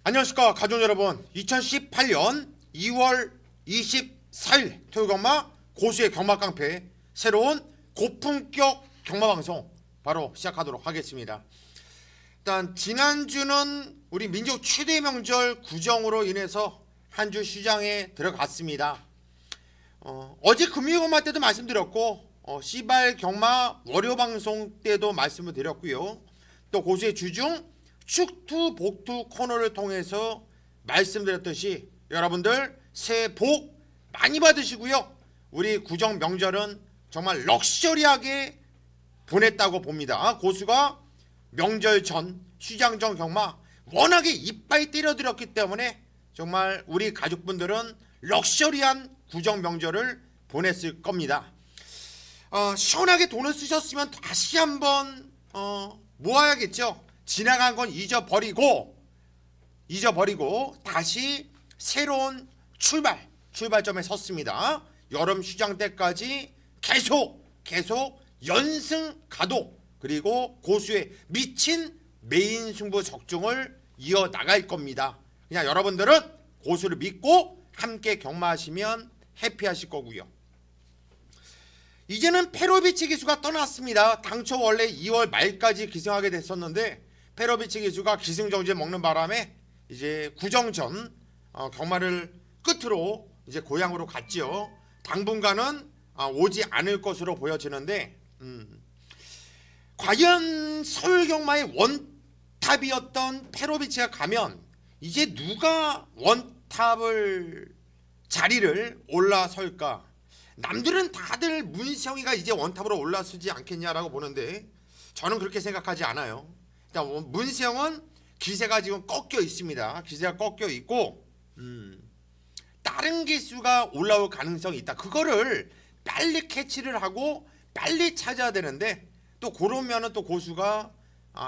안녕하십니까 가족 여러분. 2018년 2월 24일 토요경마 고수의 경마깡패 새로운 고품격 경마방송 바로 시작하도록 하겠습니다. 일단 지난주는 우리 민족 최대 명절 구정으로 인해서 한 주 휴장에 들어갔습니다. 어제 금요일경마 때도 말씀드렸고 씨발 경마 월요방송 때도 말씀을 드렸고요. 또 고수의 주중 축투 복투 코너를 통해서 말씀드렸듯이 여러분들 새해 복 많이 받으시고요. 우리 구정 명절은 정말 럭셔리하게 보냈다고 봅니다. 고수가 명절 전 휴장 전 경마 워낙에 이빨 때려드렸기 때문에 정말 우리 가족분들은 럭셔리한 구정 명절을 보냈을 겁니다. 시원하게 돈을 쓰셨으면 다시 한번 모아야겠죠. 지나간 건 잊어버리고 다시 새로운 출발점에 섰습니다. 여름 휴장 때까지 계속 연승 가도 그리고 고수의 미친 메인 승부 적중을 이어나갈 겁니다. 그냥 여러분들은 고수를 믿고 함께 경마하시면 해피하실 거고요. 이제는 페로비치 기수가 떠났습니다. 당초 원래 2월 말까지 기승하게 됐었는데 페로비치 기수가 기승정지에 먹는 바람에 이제 구정전 경마를 끝으로 이제 고향으로 갔지요. 당분간은 오지 않을 것으로 보여지는데 과연 서울 경마의 원탑이었던 페로비치가 가면 이제 누가 원탑을 자리를 올라설까? 남들은 다들 문세영이가 이제 원탑으로 올라서지 않겠냐라고 보는데 저는 그렇게 생각하지 않아요. 일단 문세영은 기세가 지금 꺾여 있습니다. 기세가 꺾여 있고 다른 기수가 올라올 가능성이 있다. 그거를 빨리 캐치를 하고 빨리 찾아야 되는데 또 그러면은 또 고수가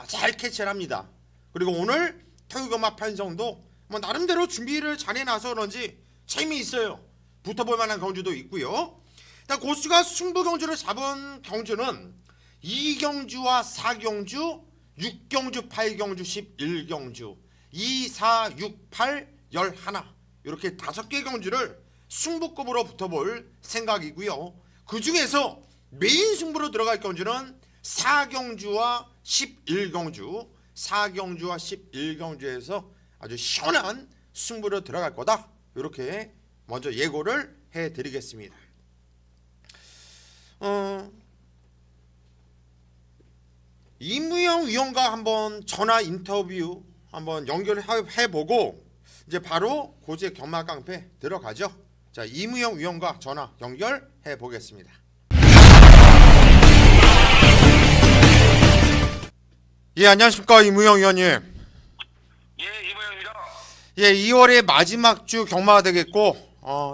잘 캐치를 합니다. 그리고 오늘 토요경마 편성도 뭐 나름대로 준비를 잘 해놔서 그런지 재미있어요. 붙어볼 만한 경주도 있고요. 일단 고수가 승부 경주를 잡은 경주는 2경주와 4경주, 6경주, 8경주, 11경주, 2, 4, 6, 8, 11 이렇게 5개 경주를 승부급으로 붙어볼 생각이고요. 그 중에서 메인 승부로 들어갈 경주는 4경주와 11경주, 4경주와 11경주에서 아주 시원한 승부로 들어갈 거다. 이렇게 먼저 예고를 해드리겠습니다. 이무영 위원과 한번 전화 인터뷰 한번 연결해보고 이제 바로 고수의 경마 깡패 들어가죠. 자, 이무영 위원과 전화 연결해 보겠습니다. 예, 안녕하십니까 이무영 위원님. 예, 이모영입니다. 예, 2월의 마지막 주 경마가 되겠고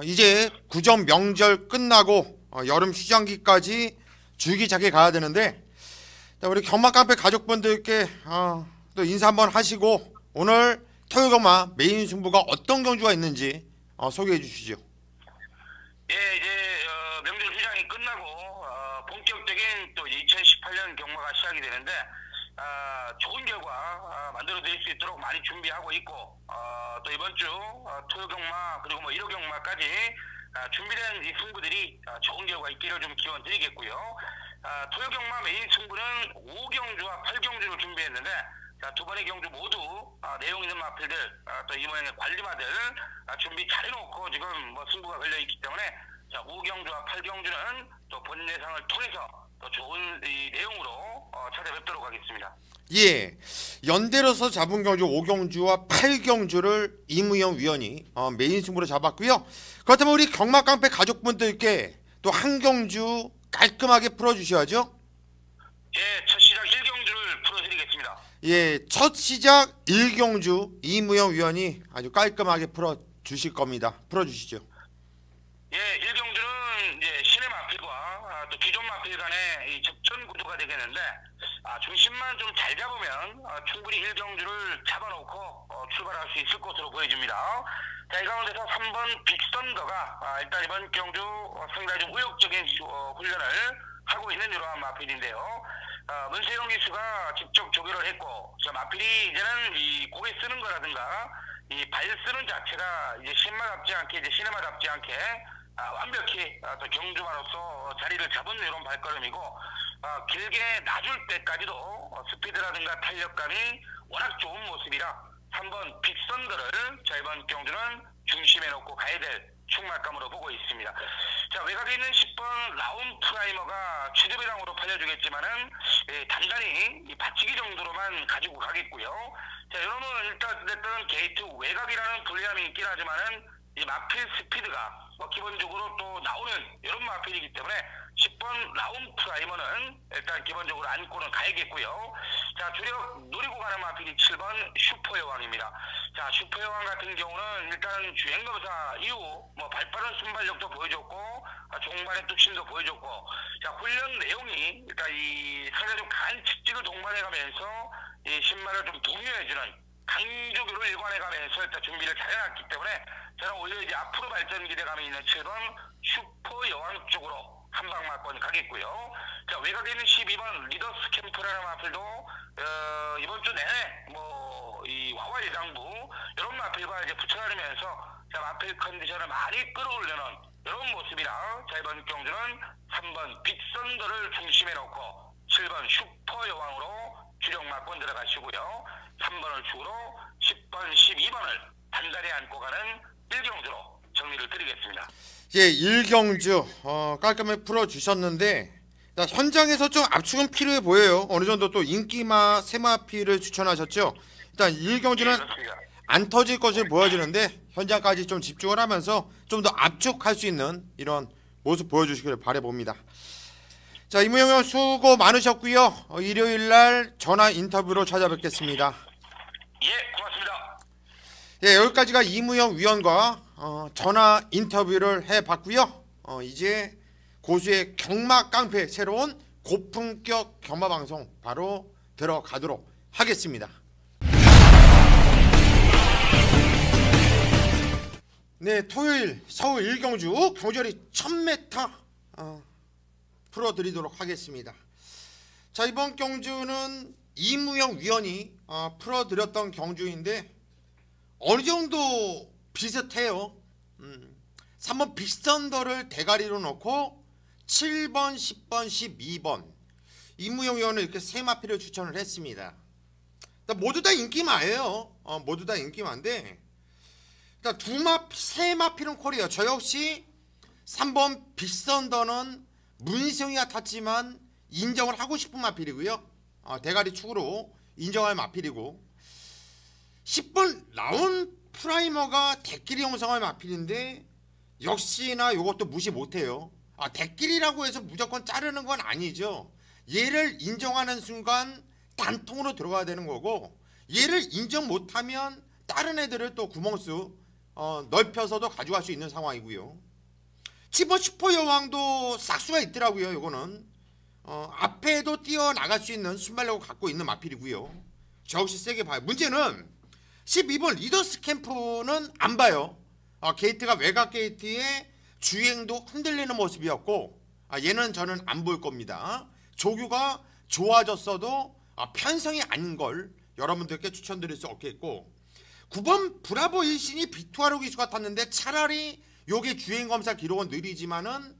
이제 구정 명절 끝나고 여름 휴장기까지 줄기차게 가야 되는데 우리 경마 깡패 가족분들께 또 인사 한번 하시고 오늘 토요경마 메인 승부가 어떤 경주가 있는지 소개해 주시죠. 예, 이제 명절 휴장이 끝나고 본격적인 또 2018년 경마가 시작이 되는데 좋은 결과 만들어낼 수 있도록 많이 준비하고 있고 또 이번 주 토요경마 그리고 뭐 1호 경마까지 준비된 이 승부들이 좋은 결과 있기를 좀 기원드리겠고요. 토요경마 메인 승부는 5경주와 8경주를 준비했는데 두 번의 경주 모두 내용 있는 마필들 또 이모양의 관리마들 준비 잘해놓고 지금 뭐 승부가 걸려있기 때문에 5경주와 8경주는 또 본인 예상을 통해서 더 좋은 이 내용으로 찾아뵙도록 하겠습니다. 예, 연대로서 잡은 경주 5경주와 8경주를 이무영 위원이 메인 승부로 잡았고요. 그렇다면 우리 경마 깡패 가족분들께 또 한 경주 깔끔하게 풀어주셔야죠. 예, 첫 시작 1경주를 풀어드리겠습니다. 예, 첫 시작 1경주 이무영 위원이 아주 깔끔하게 풀어주실 겁니다. 풀어주시죠. 예, 1경주는 이제 신의 마필과 또 기존 마필 간의 이 접전 구도가 되겠는데 중심만 좀 잘 잡으면 충분히 1경주를 잡아놓고 출발할 수 있을 것으로 보여집니다. 자, 이 가운데서 3번 빅선더가 일단 이번 경주 상당히 좀 의욕적인 훈련을 하고 있는 이러한 마필인데요. 문세영 기수가 직접 조교를 했고, 마필이 이제는 이 고개 쓰는 거라든가 이 발쓰는 자체가 이제 신마답지 않게 이제 시네마답지 않게 완벽히 또 경주마로서 자리를 잡은 이런 발걸음이고 길게 놔줄 때까지도 스피드라든가 탄력감이 워낙 좋은 모습이라 3번 빅선더를 자 이번 경주는 중심에 놓고 가야 될 충막감으로 보고 있습니다. 자, 외곽에 있는 10번 라운 프라이머가 취재배당으로 팔려주겠지만은 단단히 이 받치기 정도로만 가지고 가겠고요. 자, 이러면 일단 게이트 외곽이라는 불리함이 있긴 하지만은 이 마필 스피드가 기본적으로 또 나오는 이런 마필이기 때문에 10번 라운 프라이머는 일단 기본적으로 안고는 가야겠고요. 자, 주력 노리고 가는 마필이 7번 슈퍼여왕입니다. 자, 슈퍼여왕 같은 경우는 일단 주행검사 이후 발빠른 순발력도 보여줬고 종반의 뚝심도 보여줬고, 자, 훈련 내용이 일단 이 상당히 좀 강한 직직을 동반해가면서 이 신발을 좀 동요해주는 강조교를 일관해가면서 일단 준비를 잘해놨기 때문에 저는 오히려 이제 앞으로 발전 기대감이 있는 7번 슈퍼 여왕 쪽으로 한방 맞고 가겠고요. 자, 외곽에 있는 12번 리더스 캠프라는 마필도 이번 주 내내 이 와와 예장부 이런 마필과 이제 붙여다니면서 자, 마필 컨디션을 많이 끌어올리는 이런 모습이라 자, 이번 경주는 3번 빅선더를 중심에 놓고 7번 슈퍼 여왕으로 주력 맞고 들어가시고요. 3번을 축으로 10번, 12번을 단단히 안고 가는 1경주로 정리를 드리겠습니다. 예, 1경주 깔끔하게 풀어주셨는데 현장에서 좀 압축은 필요해 보여요. 어느 정도 또 인기마 세마피를 추천하셨죠. 일단 1경주는 안 터질 것을 보여주는데 현장까지 좀 집중을 하면서 좀 더 압축할 수 있는 이런 모습 보여주시기를 바라봅니다. 자, 이무영 의원 수고 많으셨고요. 일요일날 전화 인터뷰로 찾아뵙겠습니다. 예, 고맙습니다. 예, 여기까지가 이무영 위원과 전화 인터뷰를 해봤고요. 이제 고수의 경마 깡패 새로운 고품격 경마 방송 바로 들어가도록 하겠습니다. 네, 토요일 서울 1경주 경주자리 1000m 풀어드리도록 하겠습니다. 자, 이번 경주는 이무영 위원이 풀어드렸던 경주인데 어느 정도 비슷해요. 3번 빅선더를 대가리로 놓고 7번, 10번, 12번 이무영 위원은 이렇게 세 마필을 추천을 했습니다. 모두 다 인기마예요. 모두 다 인기마인데 세 마필은 콜이에요. 저 역시 3번 빅선더는 문승이가 탔지만 인정을 하고 싶은 마필이고요. 대가리 축으로 인정할 마필이고 10번 라운 프라이머가 대끼리 형성할 마필인데 역시나 이것도 무시 못해요. 대끼리라고 해서 무조건 자르는 건 아니죠. 얘를 인정하는 순간 단통으로 들어가야 되는 거고 얘를 인정 못하면 다른 애들을 또 구멍수 넓혀서도 가져갈 수 있는 상황이고요. 10번 슈퍼여왕도 싹수가 있더라고요. 이거는 앞에도 뛰어나갈 수 있는 순발력을 갖고 있는 마필이고요. 저 역시 세게 봐요. 문제는 12번 리더스 캠프는 안 봐요. 게이트가 외곽 게이트에 주행도 흔들리는 모습이었고 얘는 저는 안 볼 겁니다. 조규가 좋아졌어도 편성이 아닌 걸 여러분들께 추천드릴 수 없겠고 9번 브라보 일신이 비투아로 기수가 탔는데 차라리 요게 주행검사 기록은 느리지만은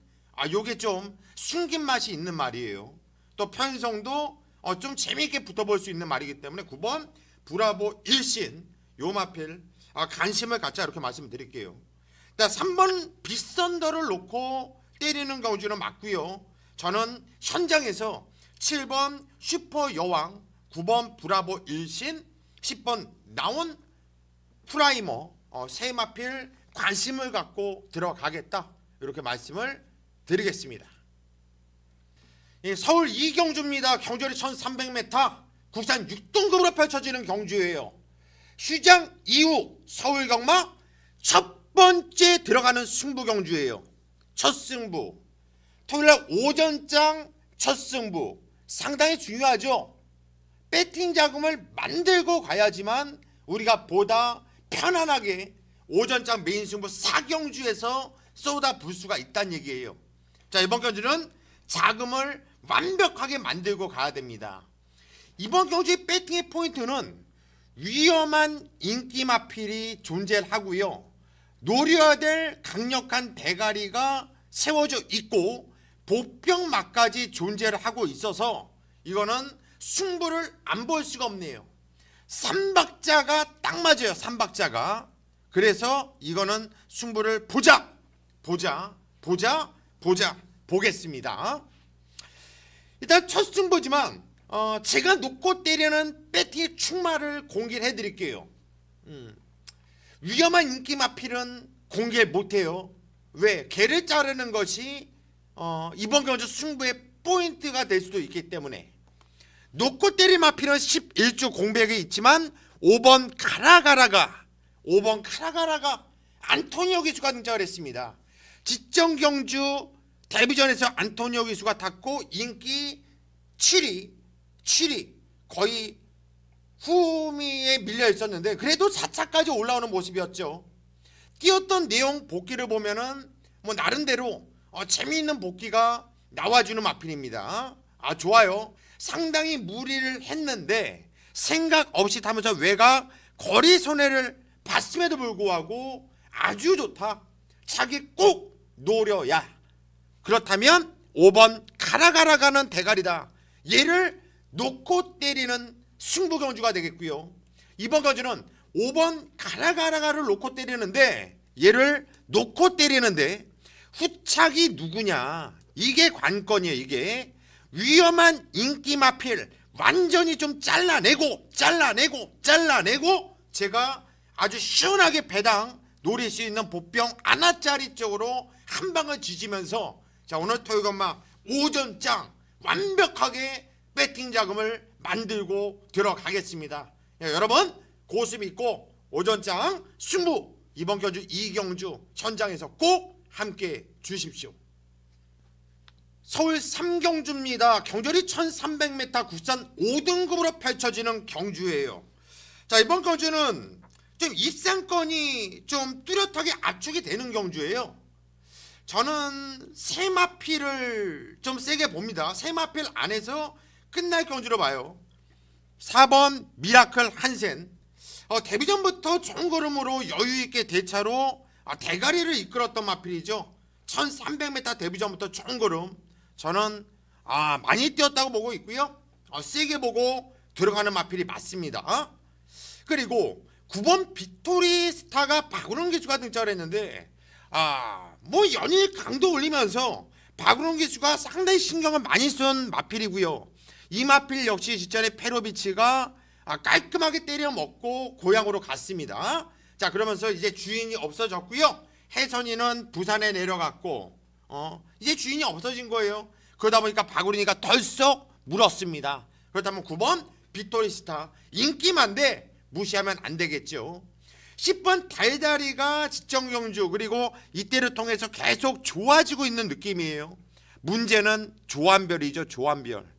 요게 좀 숨긴 맛이 있는 말이에요. 또 편성도 좀 재미있게 붙어볼 수 있는 말이기 때문에 9번 브라보 일신 요 마필 관심을 갖자 이렇게 말씀드릴게요. 3번 빅선더를 놓고 때리는 경주는 맞고요. 저는 현장에서 7번 슈퍼 여왕, 9번 브라보 일신, 10번 나온 프라이머 세 마필 관심을 갖고 들어가겠다 이렇게 말씀을 드리겠습니다. 서울 2경주입니다. 경주리 1300m 국산 6등급으로 펼쳐지는 경주예요. 휴장 이후 서울 경마 첫 번째 들어가는 승부 경주예요. 첫 승부 토요일날 오전장 첫 승부 상당히 중요하죠. 배팅 자금을 만들고 가야지만 우리가 보다 편안하게 오전장 메인 승부 4경주에서 쏟아 볼 수가 있다는 얘기예요. 자, 이번 경주는 자금을 완벽하게 만들고 가야 됩니다. 이번 경주의 배팅의 포인트는 위험한 인기 마필이 존재하고요. 노려야 될 강력한 대가리가 세워져 있고 보병막까지 존재를 하고 있어서 이거는 승부를 안 볼 수가 없네요. 삼박자가 딱 맞아요. 삼박자가. 그래서 이거는 승부를 보겠습니다. 일단 첫 승부지만 제가 놓고 때리는 배팅의 축마를 공개를 해드릴게요. 위험한 인기 마필은 공개 못해요. 왜? 개를 자르는 것이 이번 경주 승부의 포인트가 될 수도 있기 때문에. 놓고 때린 마필은 11주 공백이 있지만 5번 카라가라가 안토니오 기수가 등장을 했습니다. 직전 경주 데뷔전에서 안토니오 기수가 탔고 인기 7위 거의 후미에 밀려 있었는데 그래도 4차까지 올라오는 모습이었죠. 뛰었던 내용 복귀를 보면은 뭐 나름대로 재미있는 복귀가 나와주는 마필입니다. 좋아요. 상당히 무리를 했는데 생각 없이 타면서 외곽 거리 손해를 봤음에도 불구하고 아주 좋다. 자기 꼭 노려야. 그렇다면 5번 가라가라가는 대가리다. 얘를 놓고 때리는 승부 경주가 되겠고요. 이번 경주는 5번 가라가라가를 놓고 때리는데 얘를 놓고 때리는데 후착이 누구냐. 이게 관건이에요. 이게 위험한 인기 마필 완전히 좀 잘라내고 제가 아주 시원하게 배당 노릴 수 있는 보병 아나짜리 쪽으로 한 방을 지지면서 자 오늘 토요일건마 오전장 완벽하게 배팅 자금을 만들고 들어가겠습니다. 여러분 고수 믿고 오전장 승부 이번 경주 이경주 현장에서 꼭 함께 주십시오. 서울 3경주입니다. 경주리 1300m 굿산 5등급으로 펼쳐지는 경주예요. 자 이번 경주는 좀 입상권이 좀 뚜렷하게 압축이 되는 경주예요. 저는 세 마필을 좀 세게 봅니다. 세 마필 안에서 끝날 경주로 봐요. 4번 미라클 한센 데뷔전부터 좋은 걸음으로 여유있게 대차로 대가리를 이끌었던 마필이죠. 1300m 데뷔전부터 좋은 걸음 저는 많이 뛰었다고 보고 있고요. 세게 보고 들어가는 마필이 맞습니다. 그리고 9번 빅토리 스타가 박우론 기수가 등장을 했는데 뭐 연일 강도 올리면서 박우론 기수가 상당히 신경을 많이 쓴 마필이고요. 이 마필 역시 직전에 페로비치가 깔끔하게 때려 먹고 고향으로 갔습니다. 자 그러면서 이제 주인이 없어졌고요. 혜선이는 부산에 내려갔고 이제 주인이 없어진 거예요. 그러다 보니까 박우린이가 덜썩 물었습니다. 그렇다면 9번 빅토리스타 인기만데 무시하면 안 되겠죠. 10번 달다리가 직전경주 그리고 이때를 통해서 계속 좋아지고 있는 느낌이에요. 문제는 조한별이죠. 조한별.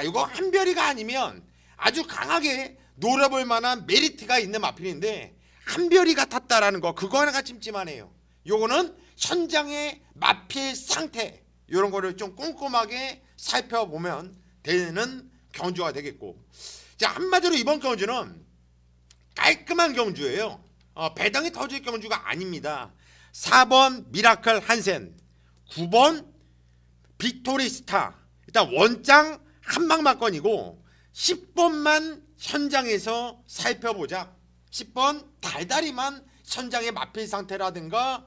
이거 한별이가 아니면 아주 강하게 노려볼 만한 메리트가 있는 마필인데 한별이가 탔다라는 거 그거 하나가 찜찜하네요. 요거는 현장의 마필 상태 이런 거를 좀 꼼꼼하게 살펴보면 되는 경주가 되겠고 자 한마디로 이번 경주는 깔끔한 경주예요. 배당이 터질 경주가 아닙니다. 4번 미라클 한센 9번 빅토리스타 일단 원장 한방만건이고 10번만 현장에서 살펴보자. 10번 달다리만 현장의 마필 상태라든가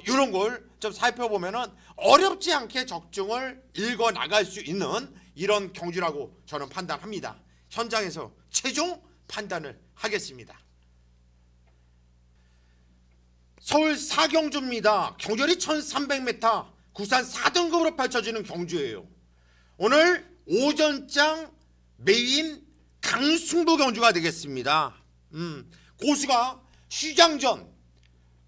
이런 걸 좀 살펴보면은 어렵지 않게 적중을 읽어 나갈 수 있는 이런 경주라고 저는 판단합니다. 현장에서 최종 판단을 하겠습니다. 서울 4경주입니다. 경주리 1300m 구산 4등급으로 펼쳐지는 경주예요. 오늘 오전장 메인 강승부 경주가 되겠습니다. 고수가 휴장전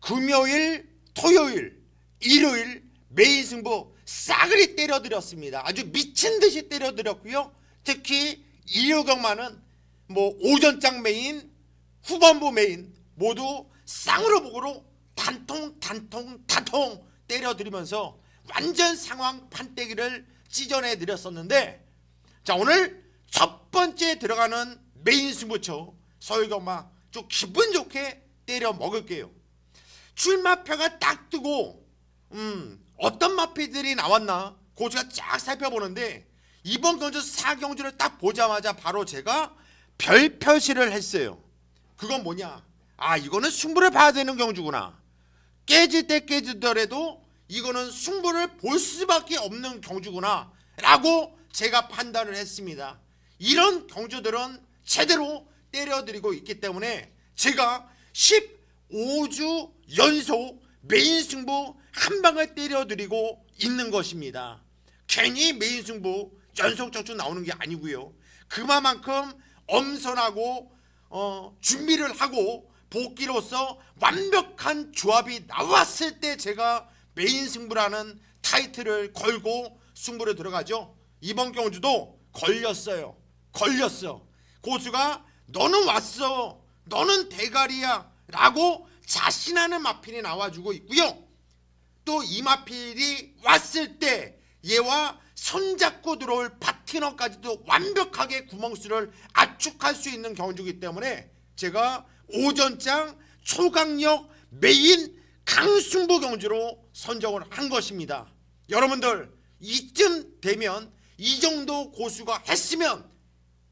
금요일 토요일 일요일 메인 승부 싸그리 때려드렸습니다. 아주 미친듯이 때려드렸고요. 특히 일요경마는 뭐 오전장 메인 후반부 메인 모두 쌍으로 복으로 단통 때려드리면서 완전 상황 판때기를 찢어내드렸었는데 자 오늘 첫 번째 들어가는 메인 승부처 서울경마 좀 기분 좋게 때려 먹을게요. 출마표가 딱 뜨고 어떤 마피들이 나왔나 고수가 쫙 살펴보는데 이번 경주 4경주를 딱 보자마자 바로 제가 별 표시를 했어요. 그건 뭐냐? 아, 이거는 승부를 봐야 되는 경주구나. 깨질 때 깨지더라도 이거는 승부를 볼 수밖에 없는 경주구나 라고 제가 판단을 했습니다. 이런 경주들은 제대로 때려드리고 있기 때문에 제가 15주 연속 메인 승부 한 방을 때려드리고 있는 것입니다. 괜히 메인 승부 연속 적중 나오는 게 아니고요. 그만큼 엄선하고 준비를 하고 복귀로서 완벽한 조합이 나왔을 때 제가 메인 승부라는 타이틀을 걸고 승부를 들어가죠. 이번 경주도 걸렸어요. 걸렸어. 고수가 너는 왔어, 너는 대가리야 라고 자신하는 마필이 나와주고 있고요. 또 이 마필이 왔을 때 얘와 손잡고 들어올 파트너까지도 완벽하게 구멍수를 압축할 수 있는 경주이기 때문에 제가 오전장 초강력 메인 강승부 경주로 선정을 한 것입니다. 여러분들 이쯤 되면 이 정도 고수가 했으면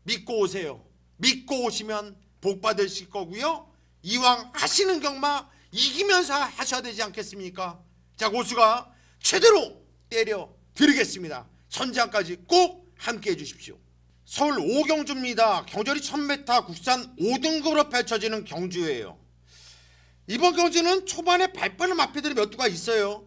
믿고 오세요. 믿고 오시면 복 받으실 거고요. 이왕 하시는 경마 이기면서 하셔야 되지 않겠습니까? 자, 고수가 최대로 때려 드리겠습니다. 선장까지 꼭 함께 해주십시오. 서울 5경주입니다. 경절이 1000m 국산 5등급으로 펼쳐지는 경주예요. 이번 경주는 초반에 발빠른 마피들이 몇 두가 있어요.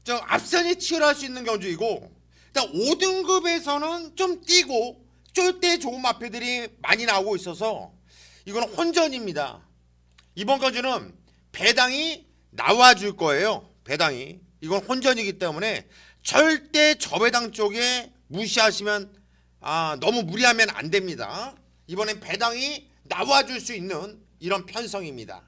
앞선이 치열할 수 있는 경주이고, 5등급에서는 좀 뛰고 쫄 때 좋은 마피들이 많이 나오고 있어서 이건 혼전입니다. 이번 경주는 배당이 나와줄 거예요. 배당이. 이건 혼전이기 때문에 절대 저배당 쪽에 무시하시면 너무 무리하면 안 됩니다. 이번엔 배당이 나와줄 수 있는 이런 편성입니다.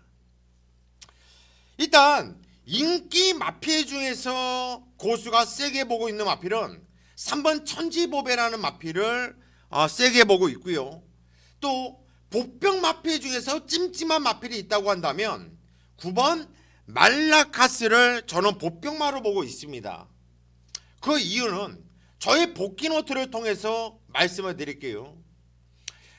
일단 인기 마필 중에서 고수가 세게 보고 있는 마필은 3번 천지보배라는 마필을 세게 보고 있고요. 또 보병 마필 중에서 찜찜한 마필이 있다고 한다면 9번 말라카스를 저는 보병마로 보고 있습니다. 그 이유는 저의 복귀 노트를 통해서 말씀을 드릴게요.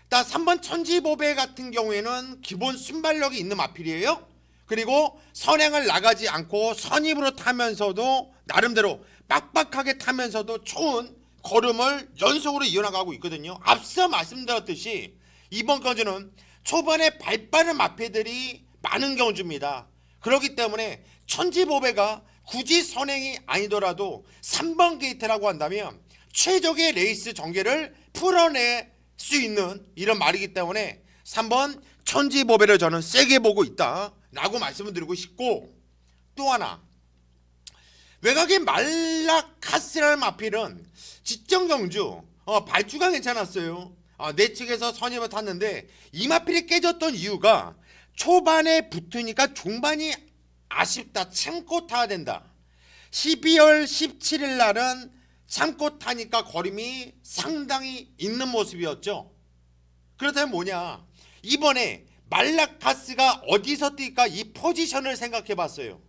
3번 천지보배 같은 경우에는 기본 순발력이 있는 마필이에요. 그리고 선행을 나가지 않고 선입으로 타면서도 나름대로 빡빡하게 타면서도 좋은 걸음을 연속으로 이어나가고 있거든요. 앞서 말씀드렸듯이 이번 경주는 초반에 발빠른 마필들이 많은 경주입니다. 그렇기 때문에 천지보배가 굳이 선행이 아니더라도 3번 게이트라고 한다면 최적의 레이스 전개를 풀어낼 수 있는 이런 말이기 때문에 3번 천지보배를 저는 세게 보고 있다라고 말씀을 드리고 싶고, 또 하나 외곽의 말라카스라는 마필은 직전경주 발주가 괜찮았어요. 내측에서 선임을 탔는데 이 마필이 깨졌던 이유가 초반에 붙으니까 중반이 아쉽다, 참고 타야 된다. 12월 17일 날은 참고 타니까 거림이 상당히 있는 모습이었죠. 그렇다면 뭐냐, 이번에 말라카스가 어디서 뛸까 이 포지션을 생각해 봤어요.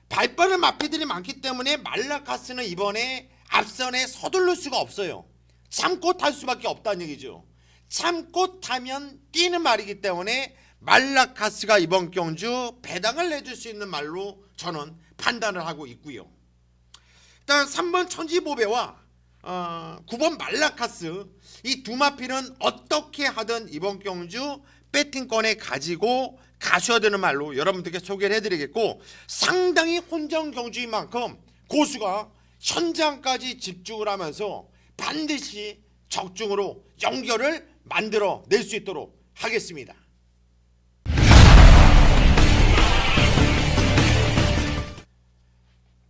발빠른 마피들이 많기 때문에 말라카스는 이번에 앞선에 서둘를 수가 없어요. 참고 탈 수밖에 없다는 얘기죠. 참고 타면 뛰는 말이기 때문에 말라카스가 이번 경주 배당을 내줄 수 있는 말로 저는 판단을 하고 있고요. 일단 3번 천지보배와 9번 말라카스 이 두 마필은 어떻게 하든 이번 경주 배팅권에 가지고 가셔야 되는 말로 여러분들께 소개를 해드리겠고, 상당히 혼전 경주인 만큼 고수가 현장까지 집중을 하면서 반드시 적중으로 연결을 만들어 낼 수 있도록 하겠습니다.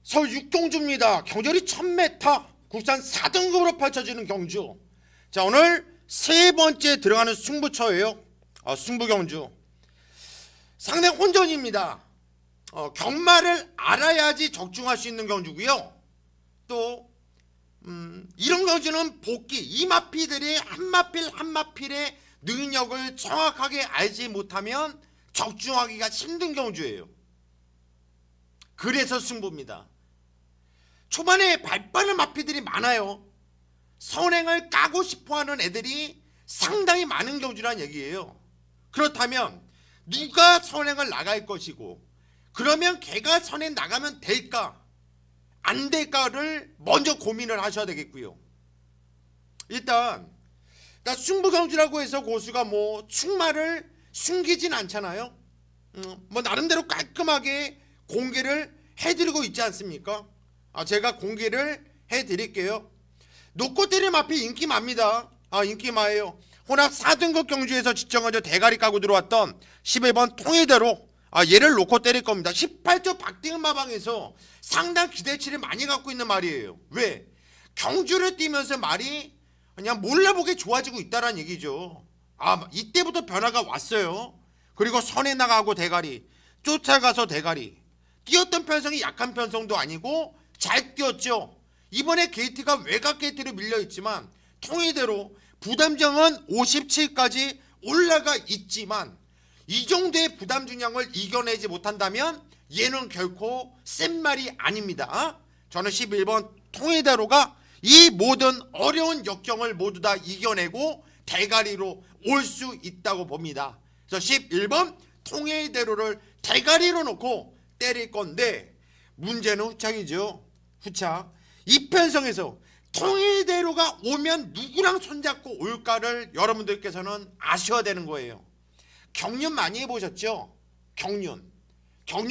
서울 6경주입니다. 경절이 1000m 국산 4등급으로 펼쳐지는 경주. 자, 오늘 세 번째 들어가는 승부처예요. 승부경주. 상당히 혼전입니다. 경마를 알아야지 적중할 수 있는 경주고요. 또 이런 경주는 복귀, 이 마필들이 한 마필 한 마필에 능력을 정확하게 알지 못하면 적중하기가 힘든 경주예요. 그래서 승부입니다. 초반에 발빠른 마피들이 많아요. 선행을 까고 싶어하는 애들이 상당히 많은 경주란 얘기예요. 그렇다면 누가 선행을 나갈 것이고, 그러면 걔가 선행 나가면 될까 안 될까를 먼저 고민을 하셔야 되겠고요. 일단 승부 경주라고 해서 고수가 뭐 충마를 숨기진 않잖아요. 뭐 나름대로 깔끔하게 공개를 해드리고 있지 않습니까? 제가 공개를 해드릴게요. 놓고 때릴 마피 인기 맙니다. 인기 많아요. 혼합 4등급 경주에서 지정하죠. 대가리 까고 들어왔던 11번 통일대로 얘를 놓고 때릴 겁니다. 18조 박대은 마방에서 상당 기대치를 많이 갖고 있는 말이에요. 왜? 경주를 뛰면서 말이 그냥 몰라보게 좋아지고 있다는 얘기죠. 이때부터 변화가 왔어요. 그리고 선에 나가고 대가리, 쫓아가서 대가리, 뛰었던 편성이 약한 편성도 아니고 잘 뛰었죠. 이번에 게이트가 외곽 게이트로 밀려있지만 통일대로 부담정은 57까지 올라가 있지만 이 정도의 부담 중량을 이겨내지 못한다면 얘는 결코 센 말이 아닙니다. 저는 11번 통일대로가 이 모든 어려운 역경을 모두 다 이겨내고 대가리로 올 수 있다고 봅니다. 그래서 11번 통일대로를 대가리로 놓고 때릴 건데, 문제는 후착이죠. 후착. 이 편성에서 통일대로가 오면 누구랑 손잡고 올까를 여러분들께서는 아셔야 되는 거예요. 경륜 많이 해보셨죠? 경륜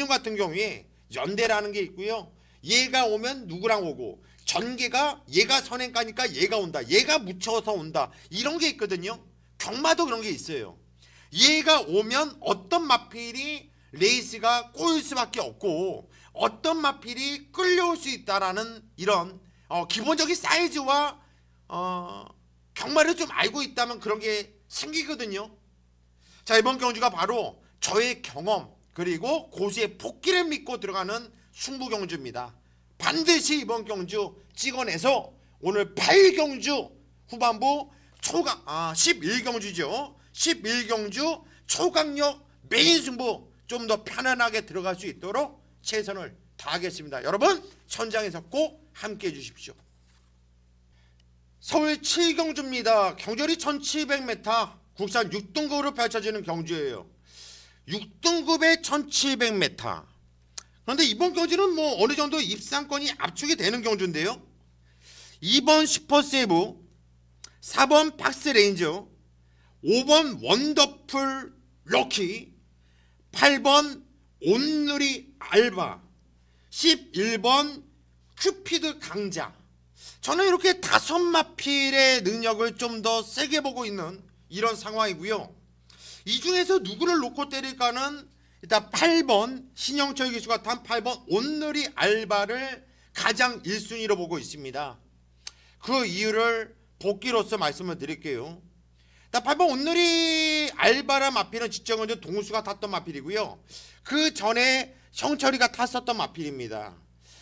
같은 경우에 연대라는 게 있고요. 얘가 오면 누구랑 오고, 전개가 얘가 선행가니까 얘가 온다, 얘가 묻혀서 온다, 이런 게 있거든요. 경마도 그런 게 있어요. 얘가 오면 어떤 마필이 레이스가 꼬일 수밖에 없고 어떤 마필이 끌려올 수 있다라는 이런 기본적인 사이즈와 경마를 좀 알고 있다면 그런 게 생기거든요. 자, 이번 경주가 바로 저의 경험 그리고 고수의 복기를 믿고 들어가는 승부 경주입니다. 반드시 이번 경주 찍어내서 오늘 8경주 후반부 11경주죠. 11경주 초강력 메인 승부 좀 더 편안하게 들어갈 수 있도록 최선을 다하겠습니다. 여러분 현장에서 꼭 함께 해주십시오. 서울 7경주입니다. 경절이 1700m, 국산 6등급으로 펼쳐지는 경주예요. 6등급에 1700m. 그런데 이번 경주는 뭐 어느 정도 입상권이 압축이 되는 경주인데요. 2번 슈퍼세이브, 4번 박스레인저, 5번 원더풀 럭키, 8번 온누리 알바, 11번 큐피드 강자. 저는 이렇게 5마필의 능력을 좀 더 세게 보고 있는 이런 상황이고요. 이 중에서 누구를 놓고 때릴까는 일단 8번 신영철 기수가 탄 8번 온누리 알바를 가장 1순위로 보고 있습니다. 그 이유를 복기로서 말씀을 드릴게요. 8번 온누리 알바란 마필은 지정은 동수가 탔던 마필이고요. 그 전에 형철이가 탔었던 마필입니다.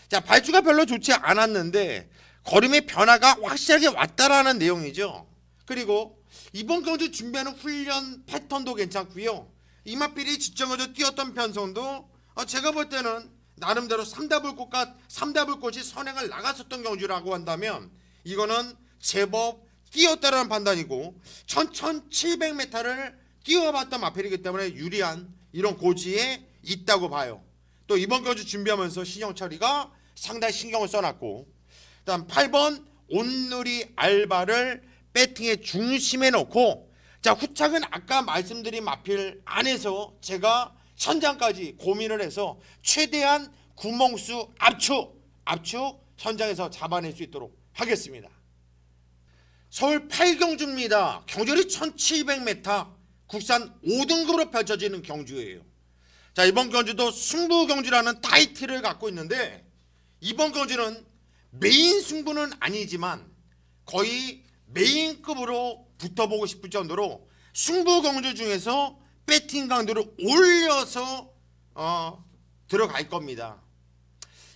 자, 발주가 별로 좋지 않았는데 걸음의 변화가 확실하게 왔다라는 내용이죠. 그리고 이번 경주 준비하는 훈련 패턴도 괜찮고요. 이 마필이 지정은 뛰었던 편성도 제가 볼 때는 나름대로 삼다불꽃이 선행을 나갔었던 경주라고 한다면 이거는 제법 뛰었다라는 판단이고 1700m를 뛰어봤던 마필이기 때문에 유리한 이런 고지에 있다고 봐요. 또 이번 경주 준비하면서 신영철이가 상당히 신경을 써놨고, 그다음 8번 온누리 알바를 배팅의 중심에 놓고, 자, 후착은 아까 말씀드린 마필 안에서 제가 현장까지 고민을 해서 최대한 구멍수 압축 현장에서 잡아낼 수 있도록 하겠습니다. 서울 8경주입니다. 경절이 1700m, 국산 5등급으로 펼쳐지는 경주예요. 자, 이번 경주도 승부 경주라는 타이틀을 갖고 있는데 이번 경주는 메인 승부는 아니지만 거의 메인급으로 붙어보고 싶을 정도로 승부 경주 중에서 배팅 강도를 올려서 들어갈 겁니다.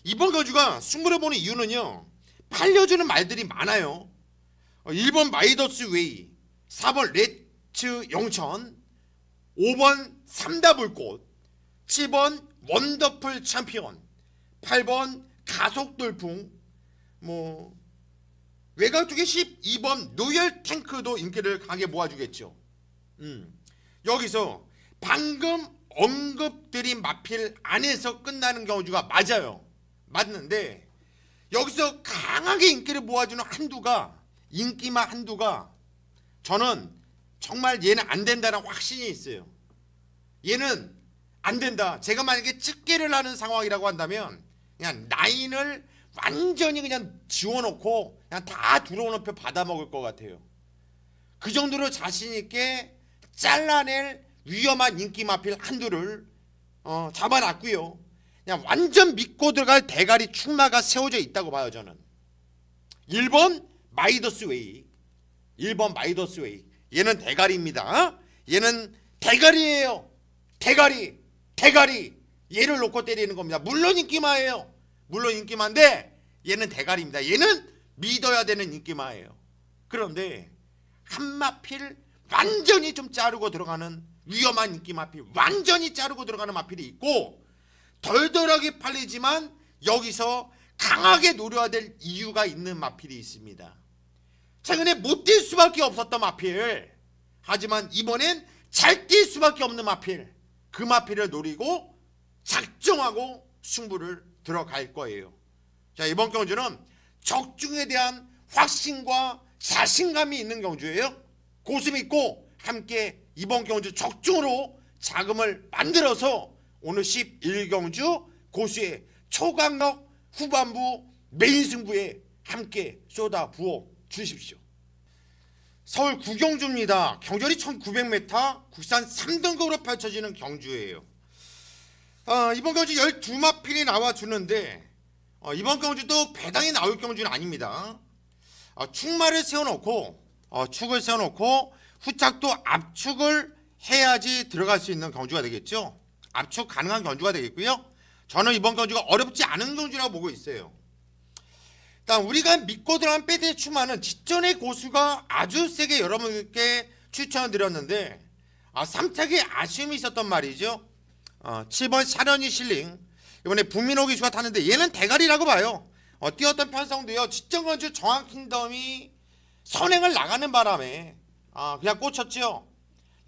이번 경주가 승부를 보는 이유는요, 팔려주는 말들이 많아요. 1번 마이더스 웨이, 4번 츠 용천, 5번 삼다불꽃, 7번 원더풀 챔피언, 8번 가속돌풍, 외곽 쪽에 12번 노열 탱크도 인기를 강하게 모아주겠죠. 여기서 방금 언급드린 마필 안에서 끝나는 경주가 맞아요. 맞는데 여기서 강하게 인기를 모아주는 인기만 한두가 저는 정말 얘는 안 된다는 확신이 있어요. 얘는 안 된다. 제가 만약에 집계를 하는 상황이라고 한다면 그냥 라인을 완전히 그냥 지워놓고 그냥 다 들어오는 표 받아먹을 것 같아요. 그 정도로 자신 있게 잘라낼 위험한 인기 마필 한두를 잡아놨고요. 그냥 완전 믿고 들어갈 대가리 축마가 세워져 있다고 봐요. 저는 1번 마이더스웨이, 1번 마이더스웨이. 얘는 대가리입니다. 얘는 대가리예요. 대가리. 얘를 놓고 때리는 겁니다. 물론 인기마예요. 물론 인기마인데 얘는 대가리입니다. 얘는 믿어야 되는 인기마예요. 그런데 한 마필 완전히 좀 자르고 들어가는 위험한 인기 마필, 완전히 자르고 들어가는 마필이 있고, 덜덜하게 팔리지만 여기서 강하게 노려야 될 이유가 있는 마필이 있습니다. 최근에 못 뛸 수밖에 없었던 마필, 하지만 이번엔 잘 뛸 수밖에 없는 마필, 그 마필을 노리고 작정하고 승부를 들어갈 거예요. 자, 이번 경주는 적중에 대한 확신과 자신감이 있는 경주예요. 고수 믿고 함께 이번 경주 적중으로 자금을 만들어서 오늘 11경주 고수의 초강력 후반부 메인 승부에 함께 쏟아 부어 주십시오. 서울 구경주입니다. 경절이 1900m, 국산 3등급으로 펼쳐지는 경주예요. 이번 경주 12마필이 나와주는데 이번 경주도 배당이 나올 경주는 아닙니다. 축마를 세워놓고 축을 세워놓고 후착도 압축을 해야지 들어갈 수 있는 경주가 되겠죠. 압축 가능한 경주가 되겠고요. 저는 이번 경주가 어렵지 않은 경주라고 보고 있어요. 일단 우리가 믿고 들어간 배트의 축마는 직전의 고수가 아주 세게 여러분께 추천을 드렸는데 3착에 아쉬움이 있었던 말이죠. 7번 샤련이 실링, 이번에 북민호 기수가 탔는데 얘는 대가리라고 봐요. 뛰었던 편성도요. 직전 경주 정한킹덤이 선행을 나가는 바람에 그냥 꽂혔죠.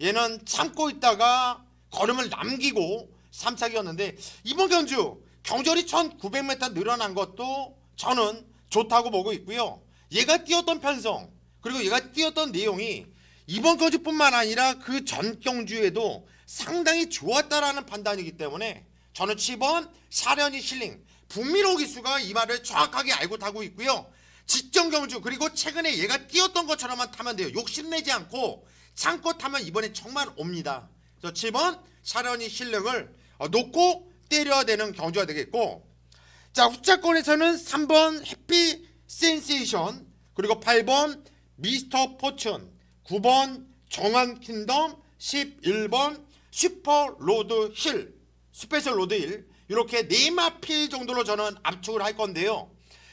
얘는 참고 있다가 걸음을 남기고 3착이었는데 이번 경주 경절이 1900m 늘어난 것도 저는 좋다고 보고 있고요. 얘가 뛰었던 편성 그리고 얘가 뛰었던 내용이 이번 경주뿐만 아니라 그 전 경주에도 상당히 좋았다라는 판단이기 때문에 저는 7번 샤련이 실링, 북민호 기수가 이 말을 정확하게 알고 타고 있고요. 직전 경주 그리고 최근에 얘가 뛰었던 것처럼만 타면 돼요. 욕심내지 않고 참고 타면 이번에 정말 옵니다. 그래서 7번 샤련이 실력을 놓고 때려야 되는 경주가 되겠고, 자 후차권에서는 3번 해피 센세이션, 그리고 8번 미스터 포춘, 9번 정한킹덤, 11번 슈퍼 로드 힐, 스페셜 로드 힐, 이렇게 4마필 정도로 저는 압축을 할 건데요.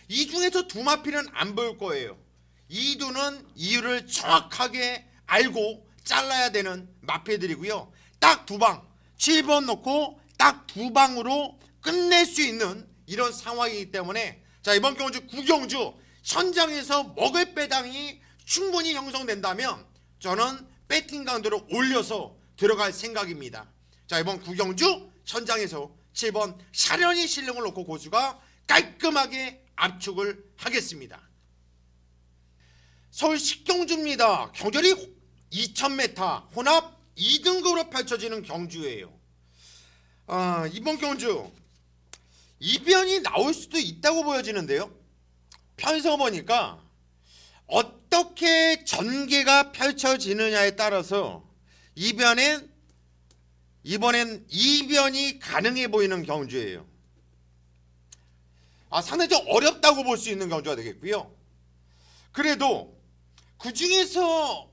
이 중에서 2마필은 안 보일 거예요. 이두는 이유를 정확하게 알고 잘라야 되는 마필들이고요. 딱 2방, 7번 놓고 딱 2방으로 끝낼 수 있는 이런 상황이기 때문에 자 이번 경주 구경주 현장에서 먹을 배당이 충분히 형성된다면 저는 배팅 강도를 올려서 들어갈 생각입니다. 자 이번 구경주 현장에서 7번 샤련이 실력을 놓고 고수가 깔끔하게 압축을 하겠습니다. 서울 식경주입니다. 경절이 2000m 혼합 2등급으로 펼쳐지는 경주예요. 이번 경주 이변이 나올 수도 있다고 보여지는데요. 편서 보니까 어떻게 전개가 펼쳐지느냐에 따라서 이번엔 이변이 가능해 보이는 경주예요. 상당히 좀 어렵다고 볼 수 있는 경주가 되겠고요. 그래도 그 중에서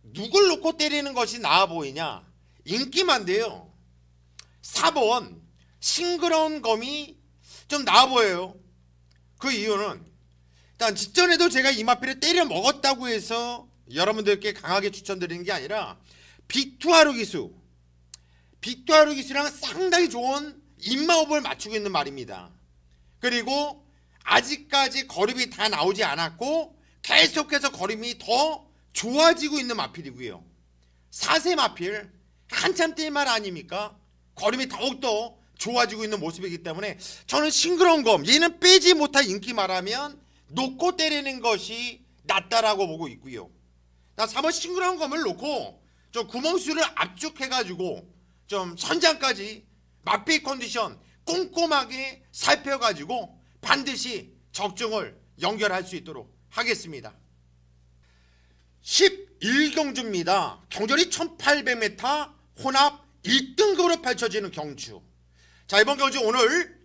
누굴 놓고 때리는 것이 나아 보이냐? 인기만데요. 4번 싱그러운 검이 좀 나아 보여요. 그 이유는 일단 직전에도 제가 이 마필을 때려 먹었다고 해서 여러분들께 강하게 추천드리는 게 아니라 빅투하루 기수, 빅투하루 기수랑 상당히 좋은 입마호흡을 맞추고 있는 말입니다. 그리고 아직까지 거름이 다 나오지 않았고 계속해서 거름이 더 좋아지고 있는 마필이고요. 4세 마필 한참 뛸 말 아닙니까? 거름이 더욱더 좋아지고 있는 모습이기 때문에 저는 싱그러운 검, 얘는 빼지 못할 인기 말하면 놓고 때리는 것이 낫다라고 보고 있고요. 나 3번 싱그러운 검을 놓고 좀 구멍수를 압축해가지고 좀 선장까지 마필 컨디션 꼼꼼하게 살펴가지고 반드시 적중을 연결할 수 있도록 하겠습니다. 11경주입니다. 경절이 1800m 혼합 1등급으로 펼쳐지는 경주. 자, 이번 경주 오늘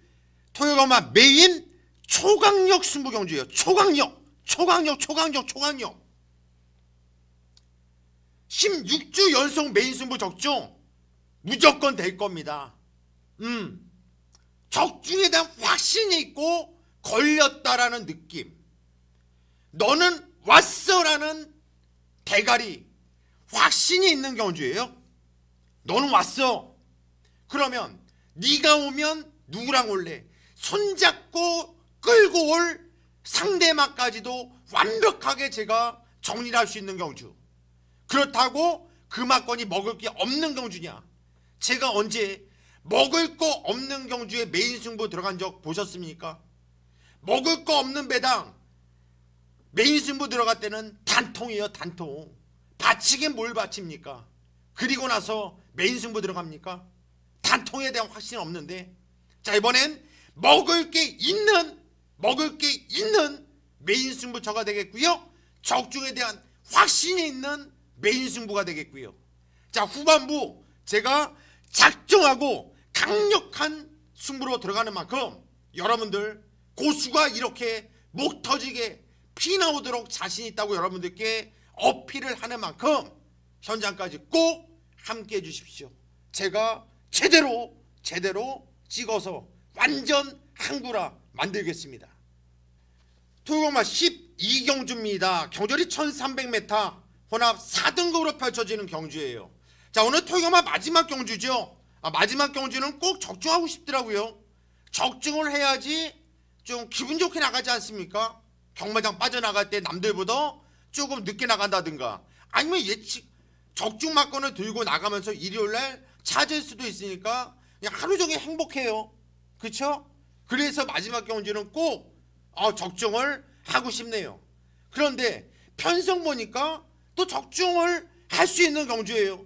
토요일마 메인 초강력 승부 경주예요. 초강력 16주 연속 메인 승부 적중 무조건 될 겁니다. 적중에 대한 확신이 있고 걸렸다라는 느낌, 너는 왔어라는 대가리, 확신이 있는 경주예요. 너는 왔어. 그러면 네가 오면 누구랑 올래? 손잡고 끌고 올 상대마까지도 완벽하게 제가 정리를 할 수 있는 경주. 그렇다고 그 막건이 먹을 게 없는 경주냐? 제가 언제 먹을 거 없는 경주에 메인 승부 들어간 적 보셨습니까? 먹을 거 없는 배당 메인 승부 들어갈 때는 단통이에요. 단통. 바치긴 뭘 바칩니까? 그리고 나서 메인 승부 들어갑니까? 단통에 대한 확신이 없는데, 자, 이번엔 먹을 게 있는 메인 승부처가 되겠고요. 적중에 대한 확신이 있는 메인 승부가 되겠고요. 자, 후반부 제가 작정하고 강력한 승부로 들어가는 만큼 여러분들 고수가 이렇게 목 터지게 피 나오도록 자신 있다고 여러분들께 어필을 하는 만큼 현장까지 꼭 함께 해주십시오. 제가 제대로 찍어서 완전 항구라 만들겠습니다. 토요일마 12경주입니다. 경절이 1300m 혼합 4등급으로 펼쳐지는 경주예요. 자, 오늘 토요일마 마지막 경주죠. 마지막 경주는 꼭 적중하고 싶더라고요. 적중을 해야지 좀 기분 좋게 나가지 않습니까? 경마장 빠져나갈 때 남들보다 조금 늦게 나간다든가, 아니면 예측 적중 막건을 들고 나가면서 일요일날 찾을 수도 있으니까 그냥 하루 종일 행복해요. 그쵸? 그래서 마지막 경주는 꼭 적중을 하고 싶네요. 그런데 편성 보니까 또 적중을 할 수 있는 경주예요.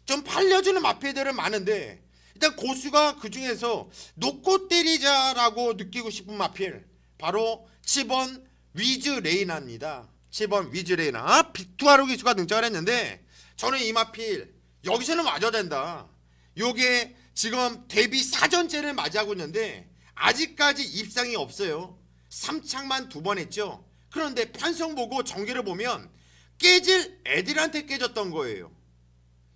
좀 팔려주는 마필들은 많은데 일단 고수가 그 중에서 놓고 때리자라고 느끼고 싶은 마필, 바로 7번 위즈레이나입니다. 7번 위즈레이나 빅투하루 기수가 등장을 했는데, 저는 이 마필 여기서는 맞아야 된다. 요게 지금 데뷔 4전째를 맞이하고 있는데 아직까지 입상이 없어요. 3착만 2번 했죠. 그런데 편성 보고 전개를 보면 깨질 애들한테 깨졌던 거예요.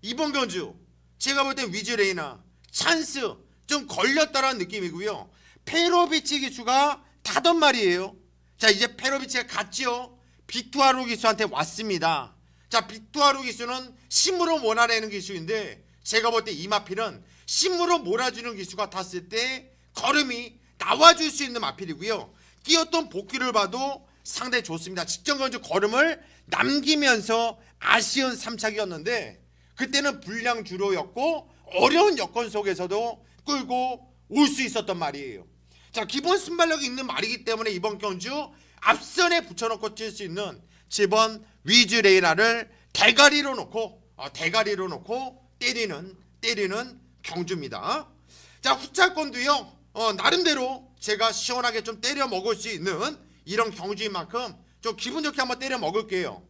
이번 경주 제가 볼 땐 위즈레이나 찬스 좀 걸렸다라는 느낌이고요. 페로비치 기수가 타던 말이에요. 자, 이제 페로비치가 갔죠. 빅투하루 기수한테 왔습니다. 자, 빅투하루 기수는 심으로 몰아내는 기수인데 제가 볼 때 이 마필은 심으로 몰아주는 기수 같았을 때 걸음이 나와줄 수 있는 마필이고요. 뛰었던 복귀를 봐도 상당히 좋습니다. 직전 경주 걸음을 남기면서 아쉬운 3착이었는데 그때는 불량 주로였고 어려운 여건 속에서도 끌고 올 수 있었던 말이에요. 자, 기본 순발력이 있는 말이기 때문에 이번 경주 앞선에 붙여놓고 뛸 수 있는 7번 위즈레이나를 대가리로 놓고 때리는 경주입니다. 자, 후차권도요 나름대로 제가 시원하게 좀 때려 먹을 수 있는 이런 경주인 만큼 좀 기분 좋게 한번 때려 먹을게요.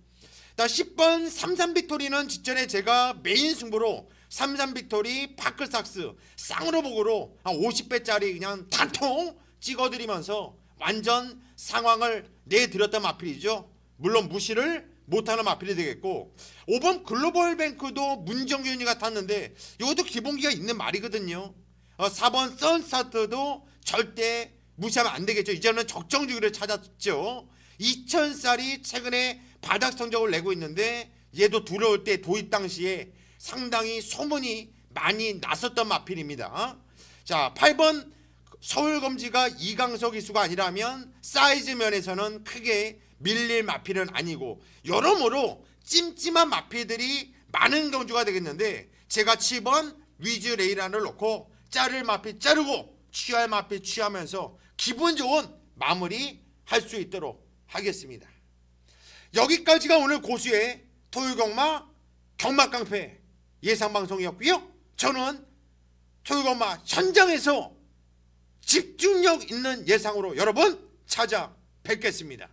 자, 10번 삼삼빅토리는 직전에 제가 메인 승부로 삼삼빅토리 파크삭스 쌍으로 보고로 50배짜리 그냥 단통 찍어드리면서 완전 상황을 내드렸던 마필이죠. 물론 무시를 못하는 마필이 되겠고, 5번 글로벌뱅크도 문정균이 같았는데 이것도 기본기가 있는 말이거든요. 4번 선스타트도 절대 무시하면 안 되겠죠. 이제는 적정주기를 찾았죠. 2000쌀이 최근에 바닥 성적을 내고 있는데 얘도 들어올 때 도입 당시에 상당히 소문이 많이 났었던 마필입니다. 자, 8번 서울검지가 이강석 기수가 아니라면 사이즈 면에서는 크게 밀릴 마필은 아니고 여러모로 찜찜한 마필들이 많은 경주가 되겠는데 제가 7번 위즈 레이란을 놓고 자를 마필 자르고 취할 마필 취하면서 기분 좋은 마무리 할 수 있도록 하겠습니다. 여기까지가 오늘 고수의 토요경마 경마깡패 예상방송이었고요. 저는 토요경마 현장에서 집중력 있는 예상으로 여러분 찾아뵙겠습니다.